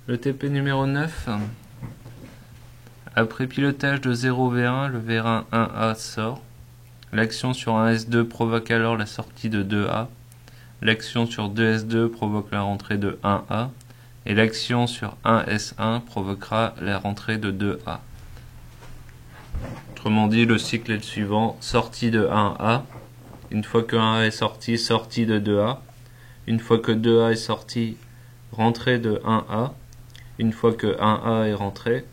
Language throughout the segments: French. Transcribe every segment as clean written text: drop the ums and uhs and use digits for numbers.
Le TP numéro 9. Après pilotage de 0V1, le vérin 1A sort. L'action sur 1S2 provoque alors la sortie de 2A. L'action sur 2S2 provoque la rentrée de 1A. Et l'action sur 1S1 provoquera la rentrée de 2A. Autrement dit, le cycle est le suivant. Sortie de 1A. Une fois que 1A est sorti, sortie de 2A. Une fois que 2A est sorti, rentrée de 1A. Une fois que 1A est rentré,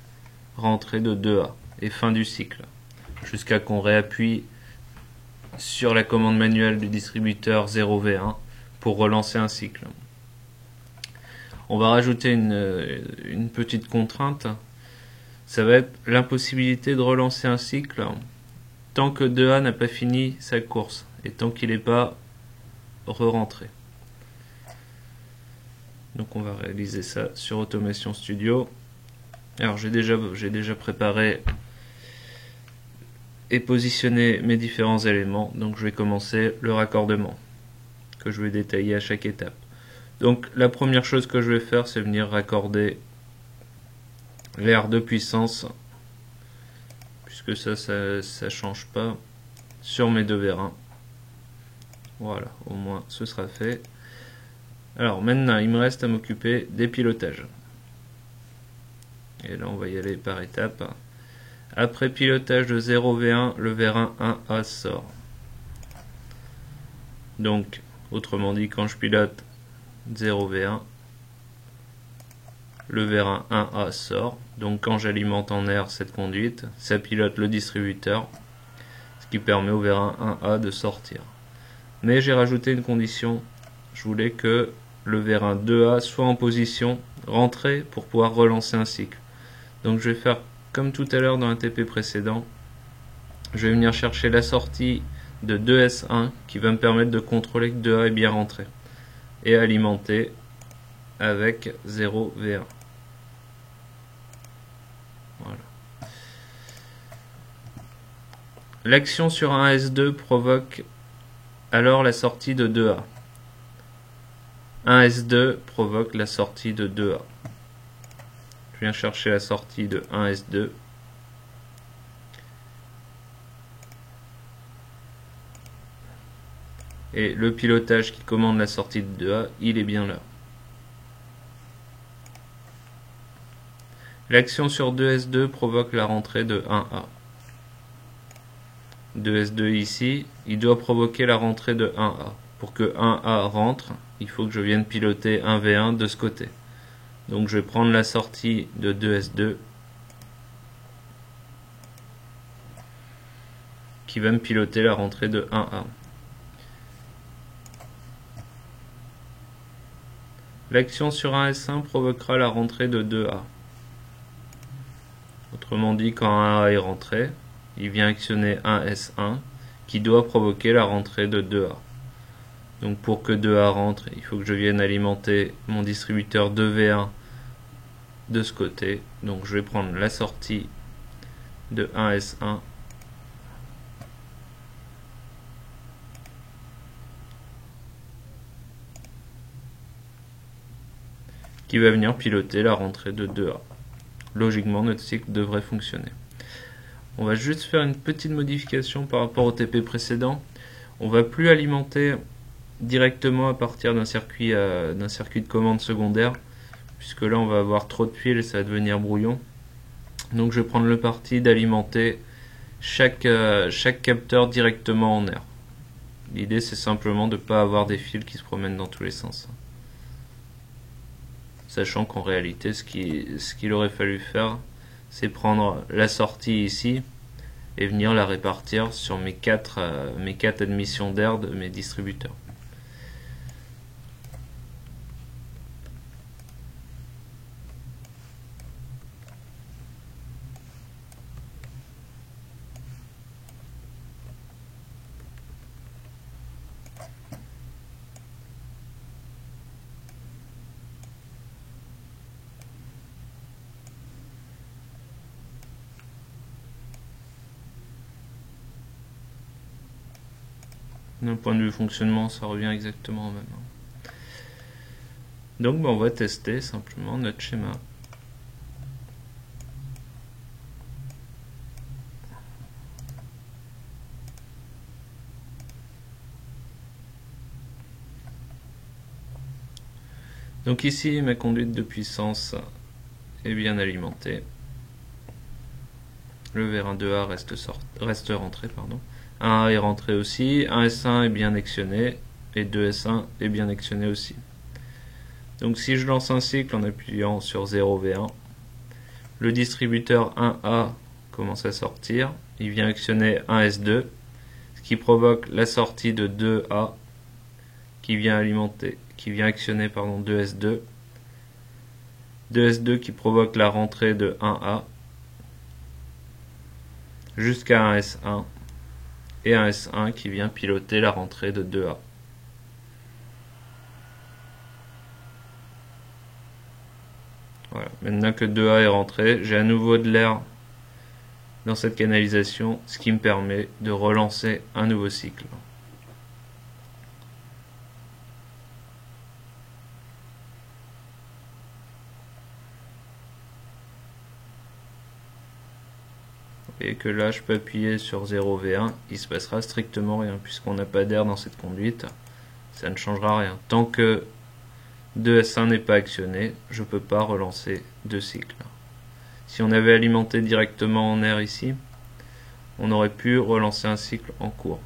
rentrée de 2A. Et fin du cycle. Jusqu'à qu'on réappuie sur la commande manuelle du distributeur 0V1 pour relancer un cycle. On va rajouter une petite contrainte. Ça va être l'impossibilité de relancer un cycle tant que 2A n'a pas fini sa course et tant qu'il n'est pas re-rentré. Donc on va réaliser ça sur Automation Studio. Alors j'ai déjà préparé et positionné mes différents éléments. Donc je vais commencer le raccordement que je vais détailler à chaque étape. Donc la première chose que je vais faire, c'est venir raccorder l'air de puissance, puisque ça change pas, sur mes deux vérins. Voilà, au moins ce sera fait. Alors maintenant, il me reste à m'occuper des pilotages. Et là, on va y aller par étapes. Après pilotage de 0V1, le vérin 1A sort. Donc, autrement dit, quand je pilote 0V1, le vérin 1A sort. Donc quand j'alimente en air cette conduite, ça pilote le distributeur, ce qui permet au vérin 1A de sortir. Mais j'ai rajouté une condition. Je voulais que le vérin 2A soit en position rentrée pour pouvoir relancer un cycle. Donc je vais faire comme tout à l'heure dans un TP précédent. Je vais venir chercher la sortie de 2S1 qui va me permettre de contrôler que 2A est bien rentré. Et alimenter avec 0V1. Voilà. L'action sur un S2 provoque alors la sortie de 2A. Un S2 provoque la sortie de 2A. Je viens chercher la sortie de 1S2. Et le pilotage qui commande la sortie de 2A, il est bien là. L'action sur 2S2 provoque la rentrée de 1A. 2S2 ici, il doit provoquer la rentrée de 1A. Pour que 1A rentre, il faut que je vienne piloter 1V1 de ce côté. Donc je vais prendre la sortie de 2S2 qui va me piloter la rentrée de 1A. L'action sur 1S1 provoquera la rentrée de 2A. Autrement dit, quand 1A est rentré, il vient actionner 1S1 qui doit provoquer la rentrée de 2A. Donc pour que 2A rentre, il faut que je vienne alimenter mon distributeur 2V1 de ce côté. Donc je vais prendre la sortie de 1S1 qui va venir piloter la rentrée de 2A. Logiquement, notre cycle devrait fonctionner. On va juste faire une petite modification par rapport au TP précédent. On va plus alimenter directement à partir d'un circuit de commande secondaire, puisque là on va avoir trop de fils et ça va devenir brouillon. Donc je vais prendre le parti d'alimenter chaque capteur directement en air. L'idée c'est simplement de ne pas avoir des fils qui se promènent dans tous les sens. Sachant qu'en réalité ce qu'il aurait fallu faire, c'est prendre la sortie ici et venir la répartir sur mes quatre admissions d'air de mes distributeurs. D'un point de vue fonctionnement, ça revient exactement au même. Donc on va tester simplement notre schéma. Donc ici, ma conduite de puissance est bien alimentée. Le vérin 2A reste rentré. 1A est rentré aussi. 1S1 est bien actionné. Et 2S1 est bien actionné aussi. Donc si je lance un cycle en appuyant sur 0V1, le distributeur 1A commence à sortir. Il vient actionner 1S2, ce qui provoque la sortie de 2A qui vient actionner 2S2. 2S2 qui provoque la rentrée de 1A jusqu'à 1S1 et 1S1 qui vient piloter la rentrée de 2A. Voilà. Maintenant que 2A est rentré, j'ai à nouveau de l'air dans cette canalisation, ce qui me permet de relancer un nouveau cycle. Et que là je peux appuyer sur 0V1, il se passera strictement rien puisqu'on n'a pas d'air dans cette conduite, ça ne changera rien. Tant que 2S1 n'est pas actionné, je ne peux pas relancer deux cycles. Si on avait alimenté directement en air ici, on aurait pu relancer un cycle en cours.